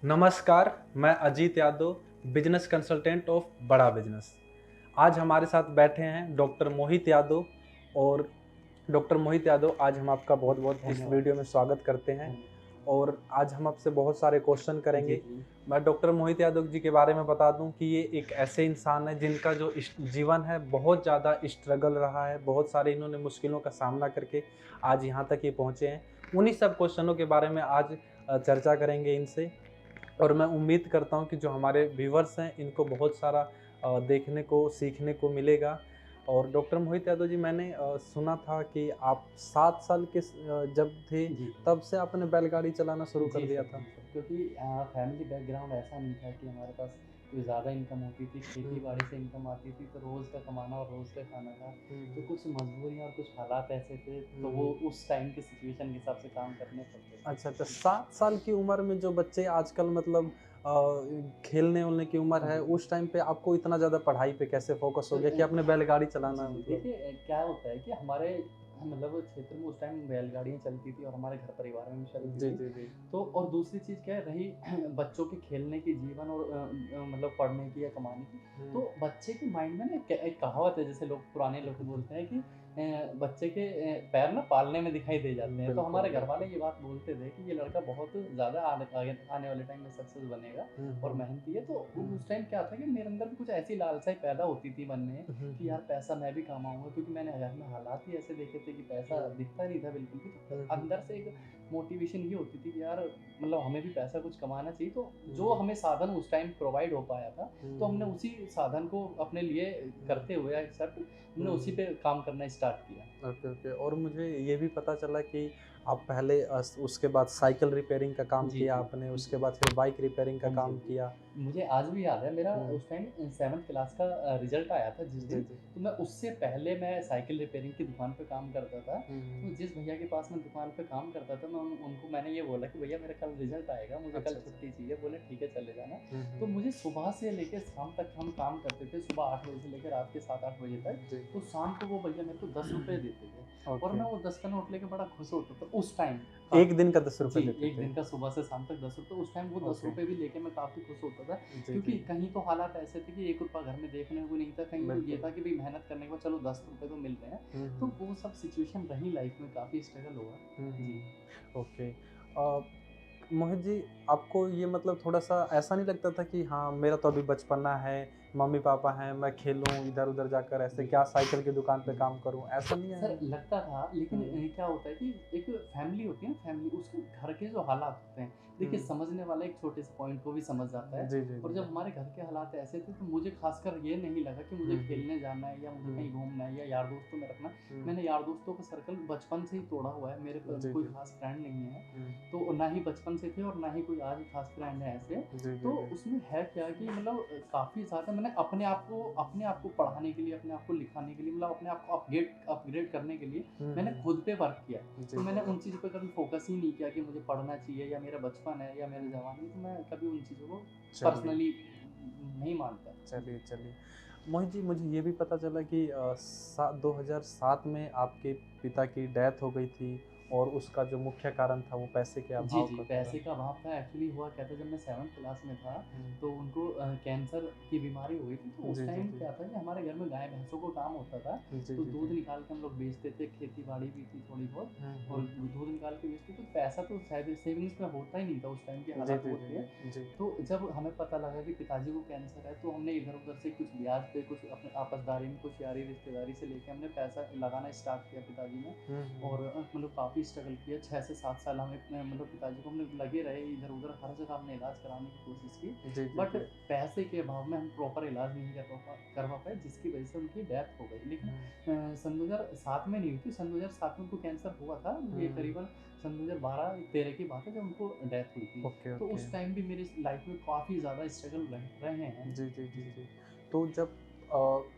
नमस्कार, मैं Ajit Yadav, business consultant of बड़ा बिजनेस। आज हमारे साथ बैठे हैं डॉक्टर मोहित यादव। और डॉक्टर मोहित यादव, आज हम आपका बहुत बहुत इस धन्यवाद। वीडियो में स्वागत करते हैं। धन्यवाद। और आज हम आपसे बहुत सारे क्वेश्चन जी, करेंगे। जी। मैं डॉक्टर मोहित यादव जी के बारे में बता दूं कि ये एक ऐसे इंसान है जिनका जो जीवन है बहुत ज़्यादा स्ट्रगल रहा है। बहुत सारे इन्होंने मुश्किलों का सामना करके आज यहाँ तक ये पहुँचे हैं। उन्हीं सब क्वेश्चनों के बारे में आज चर्चा करेंगे इनसे। और मैं उम्मीद करता हूँ कि जो हमारे व्यूवर्स हैं इनको बहुत सारा देखने को सीखने को मिलेगा। और डॉक्टर मोहित यादव जी, मैंने सुना था कि आप 7 साल के जब थे जी। तब से आपने बैलगाड़ी चलाना शुरू कर जी दिया सर, था। जी सर। क्योंकि फैमिली बैकग्राउंड ऐसा नहीं था कि हमारे पास कोई ज़्यादा इनकम होती थी, खेती-बाड़ी से इनकम आती थी, तो रोज़ का कमाना और रोज़ का खाना था। तो हुँ, कुछ मजबूरियाँ और कुछ हालात ऐसे थे, तो वो हुँ। उस टाइम की सिचुएशन के हिसाब से काम करने पड़ते थे। अच्छा, 7 साल की उम्र में जो बच्चे आजकल मतलब खेलने-वेलने की उम्र है, जी। उस टाइम पे आपको इतना ज़्यादा पढ़ाई पे कैसे फ़ोकस हो तो गया कि आपने बैलगाड़ी चलाना जी, जी। मतलब? देखिए क्या होता है कि हमारे मतलब क्षेत्र में उस टाइम बैलगाड़ियाँ चलती थी और हमारे घर परिवार में भी चलती जी, थी। जी, जी। तो और दूसरी चीज़ क्या है रही बच्चों के खेलने की जीवन और मतलब पढ़ने की या कमाने की, हुँ, तो बच्चे के माइंड में ना एक कहावत है जैसे लोग पुराने लोग बोलते हैं कि बच्चे के पैर ना पालने में दिखाई दे जाते हैं। तो बिल्कुल, हमारे घरवाले बिल्कुल। ये बात बोलते थे कि ये लड़का बहुत ज़्यादा आने आगे आने वाले टाइम में सक्सेस बनेगा हुँ, और हुँ। मेहनती है। तो हुँ। उस टाइम क्या था कि मेरे अंदर भी कुछ ऐसी लालसाएँ पैदा होती थी मन में हुँ, कि हुँ। यार पैसा मैं भी कमाऊँगा, क्योंकि मैंने घर में हालात ही ऐसे देखे थे कि पैसा हुँ, दिखता नहीं था बिल्कुल भी। तो हुँ, हुँ, अंदर से एक मोटिवेशन ये होती थी कि यार मतलब हमें भी पैसा कुछ कमाना चाहिए। तो जो हुँ, हमें साधन उस टाइम प्रोवाइड हो पाया था, हुँ, तो हमने हुँ, उसी साधन को अपने लिए हुँ, करते हुए एक्सेप्ट हमने हुँ, उसी हुँ। पे काम करना स्टार्ट किया। Okay, okay. और मुझे ये भी पता चला कि आप पहले उसके बाद साइकिल रिपेयरिंग का काम जी, किया जी। आपने, उसके जी। बाद फिर बाइक रिपेयरिंग का हाँ जी, काम हाँ जी। किया। मुझे आज भी याद है मेरा हुँ। उस टाइम 7th क्लास का रिज़ल्ट आया था जिस जी, दिन, जी। तो मैं उससे पहले मैं साइकिल रिपेयरिंग की दुकान पे काम करता था। हुँ, तो हुँ। जिस भैया के पास मैं दुकान पे काम करता था, मैं उनको मैंने ये बोला कि भैया मेरा कल रिज़ल्ट आएगा, मुझे कल अच्छा, अच्छा। छुट्टी चाहिए। बोले ठीक है चले जाना। हुँ, तो हुँ। मुझे सुबह से लेके शाम तक हम काम करते थे, सुबह 8 बजे से लेकर रात के 7-8 बजे तक। जी। तो शाम को वो भैया मेरे को ₹10 देते थे और ओके। मैं वो 10 का नोट लेके बड़ा खुश होता था उस टाइम। 1 दिन का जी, ₹10 देते 1 थे। दिन का सुबह से शाम तक ₹10। उस टाइम वो ओके। ₹10 भी लेके मैं काफ़ी खुश होता था, जी, क्योंकि जी। कहीं तो हालात ऐसे थे कि ₹1 घर में देखने को नहीं था, कहीं तो ये बिल्कुल। था कि भई मेहनत करने के बाद चलो ₹10 तो मिल रहे हैं। हुँ, तो हुँ। वो सब सिचुएशन रही लाइफ़ में, काफ़ी स्ट्रगल हुआ। हुँ, जी। हुँ। ओके। मोहित जी, आपको ये मतलब थोड़ा-सा ऐसा नहीं लगता था कि हाँ, मेरा तो अभी बचपना है, मम्मी-पापा हैं, मैं खेलूँ इधर-उधर जाकर, ऐसे जी। क्या साइकिल की दुकान पे जी। काम करूँ, ऐसा नहीं सर आया? लगता था, लेकिन हुँ, क्या होता है कि एक फैमिली होती है ना, फैमिली उसके घर के जो हालात होते हैं, देखिए हुँ। समझने वाला एक छोटे से पॉइंट को भी समझ जाता है। जी, जी, और जी। जब हमारे घर के हालात ऐसे थे, तो मुझे खासकर ये नहीं लगा कि मुझे हुँ, हुँ। खेलने जाना है या मुझे हुँ, कहीं घूमना है या यार दोस्तों में रखना। हुँ। मैंने यार दोस्तों का सर्कल बचपन से ही तोड़ा हुआ है, मेरे जी, कोई जी। खास फ्रेंड नहीं है। हुँ। तो ना ही बचपन से थे और ना ही कोई आज खास फ्रेंड है ऐसे। जी, तो जी, जी। उसमें है क्या कि मतलब काफ़ी ज़्यादा मैंने अपने आप को पढ़ाने के लिए, अपने आप को लिखाने के लिए, मतलब अपने आप को अपडेट अपग्रेड करने के लिए हुँ, मैंने हुँ। खुद पे वर्क किया। जी, तो मैंने जी। उन चीज़ों पे कभी फ़ोकस ही नहीं किया कि मुझे पढ़ना चाहिए या मेरा बचपन है या मेरी हुँ। जवानी, तो मैं कभी उन चीज़ों को चलिए, पर्सनली नहीं मानता। चलिए, जी। चलिए। मोहित जी, मुझे ये भी पता चला कि 2007 में आपके पिता की डेथ हो गई थी और उसका जो मुख्य कारण था वो पैसे के जी, अभाव जी, का पैसे कारण का था। अभाव था। एक्चुअली हुआ क्या था, जब मैं 7th क्लास में था, हुँ। तो उनको कैंसर की बीमारी हो गई थी। तो उस जी, जी, टाइम जी। क्या था कि हमारे घर में गाय-भैंसों को काम होता था, जी, तो जी, दूध जी। निकाल के हम लोग बेचते थे, खेती-बाड़ी भी थी थोड़ी बहुत हुँ, और हुँ। दूध निकाल के बेचते, तो पैसा तो सेविंग्स में होता ही नहीं था, उस टाइम के जी, हालात जी, वो जी, थे। जी। जी। तो जब हमें पता लगा कि पिताजी को कैंसर है, तो हमने इधर-उधर से कुछ ब्याज पे, कुछ अपने आपसदारी में, कुछ यारी रिश्तेदारी से लेके हमने पैसा लगाना स्टार्ट किया पिताजी में। हुँ, हुँ। और मतलब काफ़ी स्ट्रगल किया, 6 से 7 साल हमें मतलब पिताजी को हमने लगे रहे, इधर-उधर हर जगह हमने इलाज कराने की कोशिश की। जी, जी, बट जी। पैसे के अभाव में हम प्रॉपर इलाज नहीं करवा पाए, जिसकी वजह से उनकी डेथ हो गई। लेकिन हुँ, सन 2007 में नहीं हुई थी, सन 2007 में उनको कैंसर हुआ था। ये हुँ। करीबन सन 2012-13 की बात है जब उनको डेथ हुई थी। ओके, तो ओके। उस टाइम भी मेरी लाइफ में काफ़ी ज़्यादा स्ट्रगल रहे हैं। जी, जी, जी, जी। जी। तो जब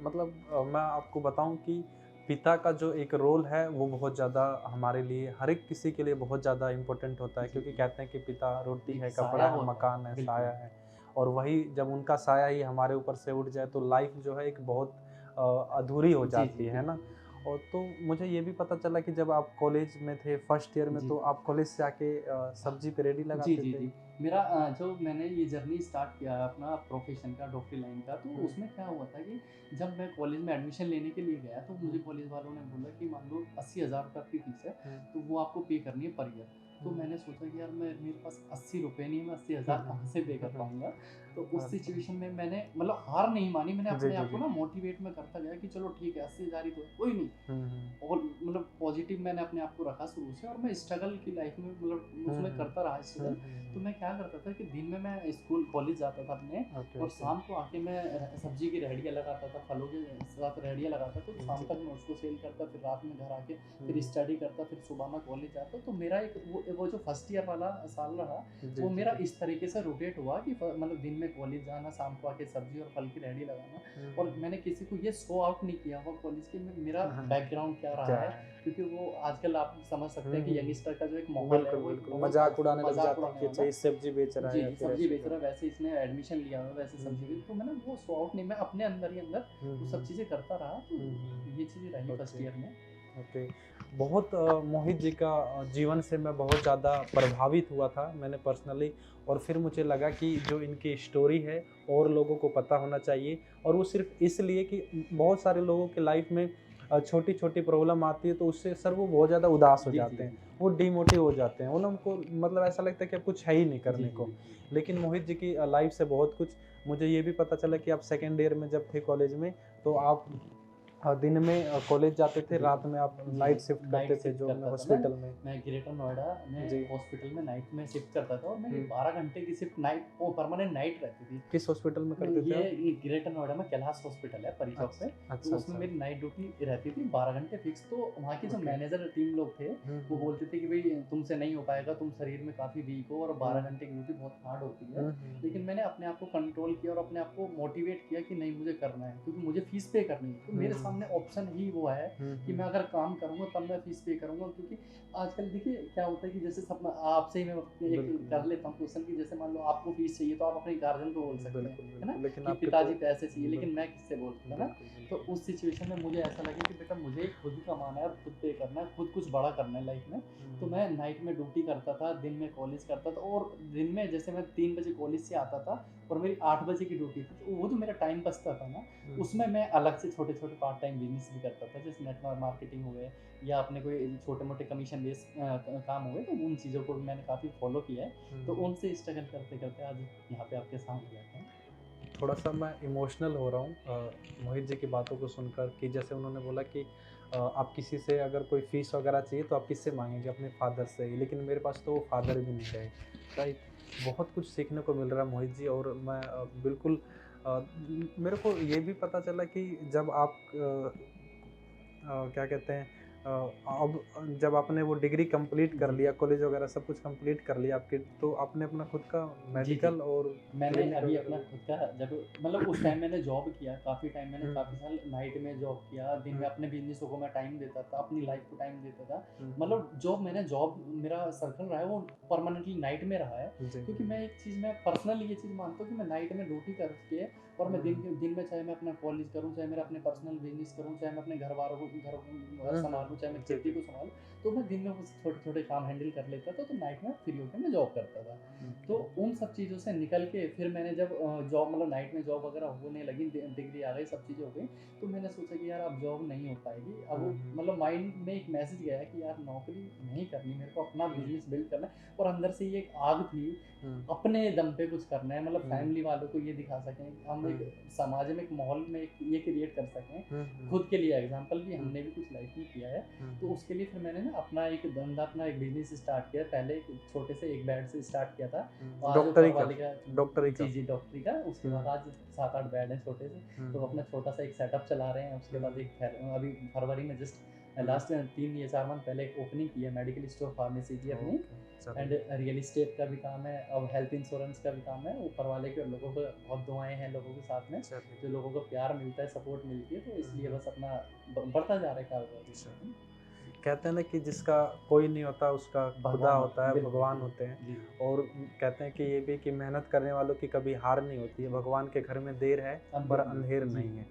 मतलब मैं आपको बताऊँ कि पिता का जो एक रोल है वो बहुत ज़्यादा हमारे लिए, हर एक किसी के लिए बहुत ज़्यादा इम्पोर्टेंट होता है, जी, क्योंकि जी। कहते हैं कि पिता रोटी एक है, साया कपड़ा है, होता है, मकान है, साया बिल्कुल। है। और वही जब उनका साया ही हमारे ऊपर से उठ जाए तो लाइफ़ जो है एक बहुत अधूरी हो जी, जी, जाती है ना? बिल्कुल। और तो मुझे ये भी पता चला कि जब आप कॉलेज में थे फर्स्ट ईयर में, जी। तो आप कॉलेज से आके सब्जी पे रेडी जी, लगाते जी, थे। जी। मेरा जो मैंने ये जर्नी स्टार्ट किया अपना प्रोफ़ेशन का, डॉक्टरी लाइन का, तो हम्म, उसमें क्या हुआ था कि जब मैं कॉलेज में एडमिशन लेने के लिए गया, तो मुझे हम्म, कॉलेज वालों ने बोला कि मान लो 80,000 रुपए आपकी फ़ीस है, हम्म, तो वो आपको पे करनी है पर ईयर। तो हम्म, मैंने सोचा कि यार मेरे पास 80 रुपए नहीं है, मैं 80,000 हम्म, कहाँ से पे कर हम्म, पाऊँगा? तो उस अच्छा। सिचुएशन में मैंने मतलब हार नहीं मानी, मैंने जी अपने जी आप को जी। ना मोटिवेट मैं करता गया कि चलो ठीक है, 80,000 ही तो है, कोई नहीं। हम्म, और मतलब पॉजिटिव मैंने अपने आप को रखा शुरू से, और मैं स्ट्रगल की लाइफ में मतलब हम्म, उसमें करता रहा हम्म, स्ट्रगल। तो मैं क्या करता था कि दिन में मैं स्कूल कॉलेज जाता था अपने, ओके और ओके। शाम को आके मैं सब्जी की रेहड़ियाँ लगाता था, फलों के साथ रेहड़ियाँ लगाता था, तो शाम जी। तक मैं उसको सेल करता, फिर रात में घर आके फिर हम्म, स्टडी करता, फिर सुबह में कॉलेज जाता। तो मेरा एक वो जो फर्स्ट ईयर वाला साल रहा, जी वो जी मेरा जी। इस तरीके से रोटेट हुआ कि मतलब दिन में कॉलेज जाना, शाम को आके सब्जी और फल की रेहड़ी लगाना। और हम्म, मैंने किसी को ये शो आउट नहीं किया हुआ कॉलेज के में मेरा बैकग्राउंड क्या रहा क्या है, है। क्योंकि वो आजकल आप समझ सकते हैं कि यंगस्टर का जो एक माहौल है, बिल्कुल वो एक बिल्कुल, बहुत मजाक उड़ाने लग मजाक जाते हैं उड़ाने कि अच्छा वाला। ये सब्जी बेच रहा है जी, या जी, फिर सब्जी ऐसे बेच क्या। रहा है, वैसे इसने एडमिशन लिया हुआ है, वैसे सब्जी बेच, तो मैं ना वो शो आउट नहीं, मैं अपने अंदर ही अंदर वो सब चीज़ें करता रहा। तो ये चीज़ें रही फर्स्ट ओके ईयर में। ओके। बहुत मोहित जी का जीवन से मैं बहुत ज़्यादा प्रभावित हुआ था मैंने पर्सनली। और फिर मुझे लगा कि जो इनकी स्टोरी है और लोगों को पता होना चाहिए। और वो सिर्फ इसलिए कि बहुत सारे लोगों के लाइफ में छोटी छोटी प्रॉब्लम आती है, तो उससे सर वो बहुत ज़्यादा उदास हो जी, जी, जाते हैं, जी। वो डिमोटिव हो जाते हैं, उनको मतलब ऐसा लगता है कि अब कुछ है ही नहीं जी, करने जी, को। बिल्कुल। लेकिन मोहित जी की लाइफ से बहुत कुछ मुझे ये भी पता चला कि आप सेकेंड ईयर में जब थे कॉलेज में, तो आप दिन में कॉलेज जाते थे, जी, रात में आप जी, नाइट शिफ्ट नाइट करते थे शिफ्ट जो अपने करता था हॉस्पिटल में। मैं ग्रेटर नोएडा में जी। हॉस्पिटल में नाइट में शिफ्ट करता था, और मेरी हुँ। 12 घंटे की शिफ्ट नाइट वो परमानेंट नाइट रहती थी। किस हॉस्पिटल में करते थे आप? ये ग्रेटर नोएडा में कैलाश हॉस्पिटल है परी चौक पे। तो अच्छा, उसमें अच्छा। मेरी नाइट ड्यूटी रहती थी 12 घंटे फिक्स। तो वहाँ के जो ओके। मैनेजर टीम लोग थे, हुँ, वो हुँ। बोलते थे कि भाई तुमसे नहीं हो पाएगा, तुम शरीर में काफ़ी वीक हो, और हुँ। 12 घंटे की ड्यूटी बहुत हार्ड होती है। हुँ, हुँ, लेकिन मैंने अपने आप को कंट्रोल किया और अपने आप को मोटिवेट किया कि नहीं, मुझे करना है, क्योंकि मुझे फीस पे करनी है। तो हुँ, मेरे हुँ, सामने ऑप्शन ही वो है हुँ, कि मैं हुँ, अगर काम करूँगा तब मैं फीस पे करूँगा। क्योंकि आजकल देखिए क्या होता है कि जैसे सपना आपसे ही मैं एक बिल्कुल, कर लेता हूँ क्वेश्चन कि जैसे मान लो आपको फीस चाहिए, तो आप अपने गार्जियन को बोल सकते हैं, बिल्कुल, है ना? बिल्कुल, लेकिन कि आपके तो पिताजी पैसे चाहिए, लेकिन बिल्कुल, मैं किससे बोलता था ना? बिल्कुल, तो बिल्कुल। उस सिचुएशन में मुझे ऐसा लगा कि बेटा मुझे खुद ही कमाना है और खुद पे करना है, खुद कुछ बड़ा करना है लाइफ में। तो हुँ, मैं नाइट में ड्यूटी करता था, दिन में कॉलेज करता था, और दिन में जैसे मैं 3 बजे कॉलेज से आता था और मेरी 8 बजे की ड्यूटी थी, तो वो जो मेरा टाइम बचता था ना, हुँ, उसमें मैं अलग से छोटे-छोटे पार्ट टाइम बिज़नेस भी करता था, जैसे नेटवर्क मार्केटिंग हो गए, या अपने कोई छोटे-मोटे कमीशन बेस काम हुए, तो उन चीज़ों को भी मैंने काफ़ी फॉलो किया है। तो हुँ। उनसे स्ट्रगल करते-करते आज यहाँ पे आपके सामने बैठे हैं। थोड़ा-सा मैं इमोशनल हो रहा हूँ मोहित जी की बातों को सुनकर, कि जैसे उन्होंने बोला कि आप किसी से अगर कोई फ़ीस वगैरह चाहिए तो आप किससे माँगेंगे? अपने फ़ादर से ही, लेकिन मेरे पास तो वो फ़ादर भी नहीं रहे, राइट? बहुत कुछ सीखने को मिल रहा है मोहित जी। और मैं बिल्कुल मेरे को ये भी पता चला कि जब आप क्या कहते हैं, अब जब आपने वो डिग्री कंप्लीट कर जी। लिया, कॉलेज वगैरह सब कुछ कंप्लीट कर लिया आपके, तो आपने अपना खुद का जी, जी। मेडिकल और मैंने क्लिनिक अभी वगैरह अपना भी। खुद का जब मतलब उस टाइम मैंने जॉब किया, काफ़ी टाइम मैंने हुँ, काफ़ी साल नाइट में जॉब किया, दिन में हुँ, अपने बिज़नेसों को मैं टाइम देता था, अपनी लाइफ़ को टाइम देता था। हुँ, हुँ, मतलब जॉब मेरा सर्कल रहा है वो परमानेंटली नाइट में रहा है। जी, क्योंकि जी। मैं पर्सनली ये चीज़ मानता हूँ कि मैं नाइट में ड्यूटी करके, और मैं हुँ, दिन में चाहे मैं अपना कॉलेज करूँ, चाहे मेरा अपने पर्सनल बिज़नेस करूँ, चाहे मैं अपने घरवालों को हुँ, सँभालूँ, चाहे मैं जी, खेती जी। को सँभालूँ, तो मैं दिन में वो छोटे-छोटे काम हैंडल कर लेता था, तो नाइट में फ्री होके मैं जॉब करता था। तो ओके। उन सब चीज़ों से निकल के फिर मैंने जब जॉब मतलब नाइट में जॉब वगैरह होने लगी, डिग्री आ गई, सब चीज़ें हो गई, तो मैंने सोचा कि यार अब जॉब नहीं हो पाएगी। अब हुँ, वो हुँ, मतलब माइंड में एक मैसेज गया कि यार नौकरी नहीं करनी, मेरे को अपना हुँ, बिज़नेस बिल्ड करना है। और अंदर से ये एक आग थी, हुँ, अपने दम पे कुछ करना है, मतलब हुँ, फैमिली वालों को ये दिखा सकें, हम एक हुँ, समाज में एक माहौल में एक ये क्रिएट कर सकें, हुँ, हुँ, खुद के लिए एग्ज़ाम्पल भी हुँ, हमने भी कुछ लाइफ़ में किया है। हुँ, तो उसके लिए फिर मैंने ना अपना एक धंधा, अपना एक बिज़नेस स्टार्ट किया। पहले एक छोटे से एक बेड से स्टार्ट किया था। हुँ। और आज ऊपर डॉक्टरी का, वाले का डॉक्टरी का। जी, जी, डॉक्टरी का। उसके हुँ, बाद आज 7-8 बेड हैं छोटे से। हुँ, तो अपना हुँ, छोटा-सा एक सेटअप चला रहे हैं। उसके बाद हुँ, एक अभी फरवरी में जस्ट हुँ, लास्ट 3 या 4 मंथ पहले एक ओपनिंग की है, मेडिकल स्टोर फार्मेसी की अपनी। ओके, एंड चलिए, रियल एस्टेट का भी काम है, अब हेल्थ इंश्योरेंस का भी काम है। ऊपर वाले के और लोगों को बहुत दुआएँ हैं लोगों के साथ में, चलिए। जो लोगों को प्यार मिलता है, सपोर्ट मिलती है, तो हुँ, इसलिए हुँ, बस अपना बढ़ता जा रहा है कारोबार अच्छा। धीरे-धीरे। कहते हैं ना कि जिसका कोई नहीं होता उसका खुदा भगवान होता होता है, है, बिल्कुल, भगवान बिल्कुल। होते हैं। जी, और कहते हैं कि ये भी कि मेहनत करने वालों की कभी हार नहीं होती है, जी। भगवान के घर में देर है पर अंधेर नहीं, अंधेर जी, नहीं जी। है।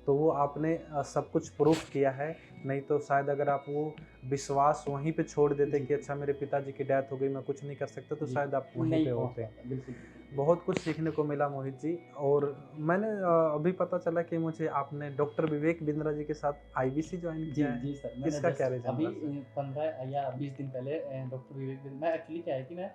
तो वो आपने सब कुछ प्रूफ किया है। नहीं तो शायद अगर आप वो विश्वास वहीं पे छोड़ देते जी, कि अच्छा मेरे पिताजी की डेथ हो गई, मैं कुछ नहीं कर सकता, तो जी। शायद आप वहीं नहीं पे पहुँच होते। पाता, बिल्कुल, बिल्कुल। बहुत कुछ सीखने को मिला मोहित जी। और मैंने अभी पता चला कि मुझे आपने डॉक्टर विवेक बिंद्रा जी के साथ आईबीसी ज्वाइन जी, किया है। जी सर, मैंने इसका क्या जस्ट रीज़न अभी रहा सर? 15 या 20 दिन पहले डॉक्टर विवेक मैं एक्चुअली क्या है कि मैं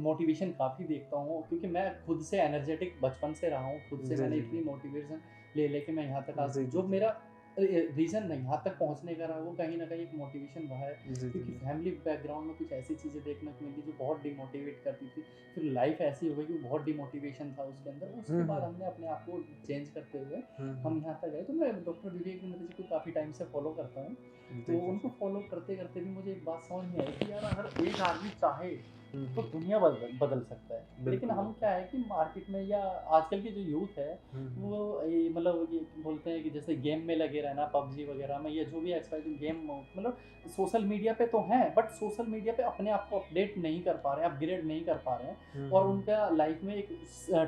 मोटिवेशन काफ़ी देखता हूँ, क्योंकि मैं खुद से एनर्जेटिक बचपन से रहा हूँ, खुद से जी, मैंने जी, इतनी जी। मोटिवेशन ले लेके मैं यहाँ तक आज जी, जी, जो जी। मेरा रीज़न यहाँ तक पहुँचने का रहा, वो कहीं न कहीं एक मोटिवेशन रहा है, जी, जी, क्योंकि जी। फैमिली बैकग्राउंड में कुछ ऐसी चीज़ें देखने को मिली जो बहुत डिमोटिवेट करती थी। फिर लाइफ़ ऐसी हो गई कि बहुत डिमोटिवेशन था उसके अंदर, उसके हुँ, बाद हुँ। हमने अपने आप को चेंज करते हुए हुँ, हम हुँ। यहाँ तक आए। तो मैं डॉक्टर विवेक बिंद्रा जी को काफ़ी टाइम से फॉलो करता हूँ। जी, तो जी, उनको जी। फॉलो करते-करते भी मुझे एक बात समझ में आई कि यार अगर एक आदमी चाहे हुँ, तो हुँ। दुनिया बदल बदल सकता है। लेकिन बिल्कुल, हम बिल्कुल। क्या है कि मार्केट में या आजकल की जो यूथ है, हुँ, हुँ। वो ये मतलब ये बोलते हैं कि जैसे गेम में लगे रहना, पबजी वगैरह में, या जो भी एक्सरसाइज़ गेम मतलब सोशल मीडिया पे तो हैं, बट सोशल मीडिया पे अपने आप को अपडेट नहीं कर पा रहे हैं, अपग्रेड नहीं कर पा रहे हैं, हुँ, और हुँ। उनका लाइफ में एक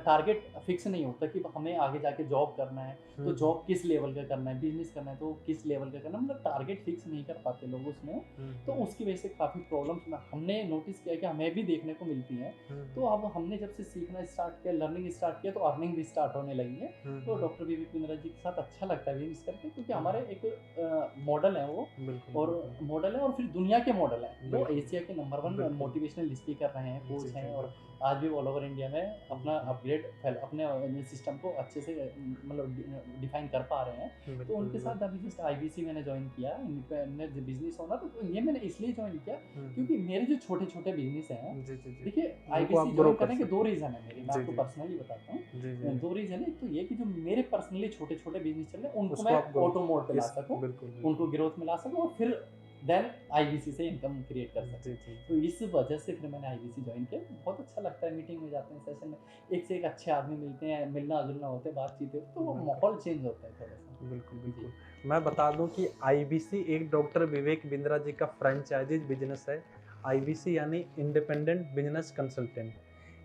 टारगेट फिक्स नहीं होता कि हमें आगे जाके जॉब करना है, हुँ, तो हुँ। जॉब किस लेवल का करना है, बिज़नेस करना है तो किस लेवल का करना है, मतलब टारगेट फिक्स नहीं कर पाते लोग उसमें। हुँ, तो हुँ। उसकी वजह से काफ़ी प्रॉब्लम्स हमने नोटिस किया कि हमें भी देखने को मिलती हैं। हुँ, तो हुँ। अब हमने जब से सीखना स्टार्ट किया, लर्निंग स्टार्ट किया, तो अर्निंग भी स्टार्ट होने लगी है। हुँ, तो हुँ। डॉक्टर बीबी कुंद्रा जी के साथ अच्छा लगता है बिज़नेस करके, क्योंकि हुँ, हमारे हुँ। एक मॉडल हैं वो, बिल्कुल, और बिल्कुल। मॉडल है, और फिर दुनिया के मॉडल हैं। वो बिल्कुल। एशिया के नंबर 1 बिल्कुल। मोटिवेशनल स्पीकर रहे हैं, जी, कोच जी, हैं, और बिल्कुल। आज भी ऑल ओवर इंडिया में हुँ, अपना हुँ। अपग्रेड फैल अपने सिस्टम को अच्छे से मतलब डिफाइन कर पा रहे हैं। तो बिल्कुल, उनके साथ बिल्कुल। अभी जस्ट आईबीसी मैंने जॉइन किया, इंडिपेंडेंट बिज़नेस ओनर। तो ये मैंने इसलिए जॉइन किया हुँ, हुँ। क्योंकि मेरे जो छोटे-छोटे बिज़नेस हैं, जी, जी, जी। देखिए उनको आईबीसी आप ग्रो जॉइन कर करने के 2 सकें। रीज़न है मेरे, मैं जी, आपको जी। पर्सनली बताता हूँ। जी, जी, जी। 2 रीज़न है। एक तो ये कि जो मेरे पर्सनली छोटे-छोटे बिज़नेस चल रहे हैं, उनको उसको मैं आप ग्रो ऑटो मोड पे ला इस सकूँ, बिल्कुल, उनको बिल्कुल। ग्रोथ में ला सकूँ, और फिर देन आईबीसी से इनकम क्रिएट कर सकूँ। जी, जी, तो जी। इस वजह से फिर मैंने आईबीसी जॉइन किया। बहुत अच्छा लगता है, मीटिंग में जाते हैं, सेशन में एक से एक अच्छे आदमी मिलते हैं, मिलना-जुलना होता है, बातचीत होती है, तो वो बिल्कुल। माहौल चेंज होता है थोड़ा-सा। बिल्कुल, जी। बिल्कुल। मैं बता दूँ कि आईबीसी एक डॉक्टर विवेक बिंद्रा जी का फ्रैंचाइज़ी बिज़नेस है। आईबीसी यानी इंडिपेंडेंट बिज़नेस कंसल्टेंट।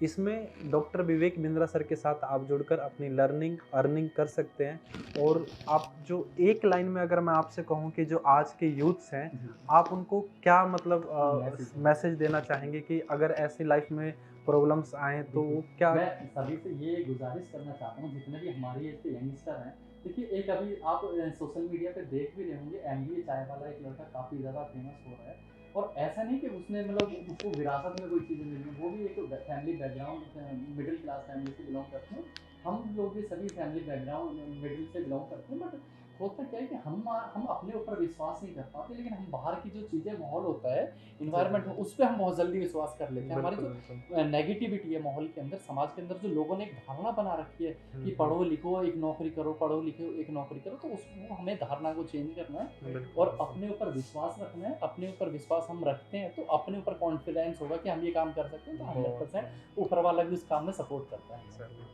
इसमें डॉक्टर विवेक बिंद्रा सर के साथ आप जुड़कर अपनी लर्निंग, अर्निंग कर सकते हैं। और आप जो एक लाइन में अगर मैं आपसे कहूँ कि जो आज के यूथ्स हैं, जी। आप उनको क्या मतलब मैसेज है। मैसेज देना चाहेंगे कि अगर ऐसी लाइफ़ में प्रॉब्लम्स आएँ तो देखिए, वो क्या मैं सभी से ये गुज़ारिश करना चाहता हूँ, जितने भी हमारी एज के यंगस्टर हैं। देखिए, एक अभी आप सोशल मीडिया पे देख भी रहे होंगे, एमबीए चाय वाला एक लड़का काफ़ी ज़्यादा फेमस हो रहा है। और ऐसा नहीं कि उसने मतलब उसको विरासत में कोई चीज़ें मिली हैं, वो भी एक family background middle class family से बिलॉन्ग करते हैं। हम लोग भी सभी फैमिली बैकग्राउंड मिडिल से बिलॉन्ग करते हैं, बट होता क्या है कि हम अपने ऊपर विश्वास नहीं कर पाते, लेकिन हम बाहर की जो चीज़ें, माहौल होता है, जी, जी, इन्वायरमेंट, जी। उस पे हम बहुत जल्दी विश्वास कर लेते हैं। हमारी बिल्कुल, जो बिल्कुल। नेगेटिविटी है माहौल के अंदर, समाज के अंदर, जो लोगों ने एक धारणा बना रखी है हुँ, कि हुँ। पढ़ो लिखो एक नौकरी करो, पढ़ो लिखो एक नौकरी करो, तो उस वो हमें धारणा को चेंज करना है, बिल्कुल, और बिल्कुल। अपने ऊपर विश्वास रखना है। अपने ऊपर विश्वास हम रखते हैं तो अपने ऊपर कॉन्फिडेंस होगा कि हम ये काम कर सकते हैं, तो बहुत 100% ऊपर वाला भी उस काम में सपोर्ट करता है हमें। चलिए,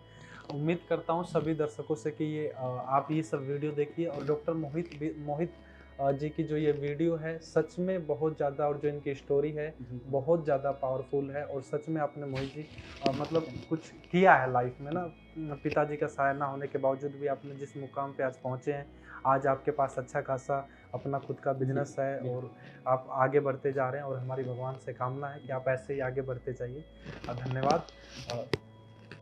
उम्मीद करता हूँ सभी दर्शकों से कि ये आप ये सब वीडियो देखिए। और डॉक्टर मोहित जी की जो ये वीडियो है सच में बहुत ज़्यादा, और जो इनकी स्टोरी है जी, जी। बहुत ज़्यादा पावरफुल है। और सच में आपने मोहित जी मतलब कुछ किया है लाइफ में ना, पिताजी का सहारा ना होने के बावजूद भी आपने जिस मुकाम पे आज पहुँचे हैं, आज आपके पास अच्छा खासा अपना खुद का जी, बिजनेस है, और बिल्कुल। आप आगे बढ़ते जा रहे हैं। और हमारी भगवान से कामना है कि आप ऐसे ही आगे बढ़ते जाइए। धन्यवाद।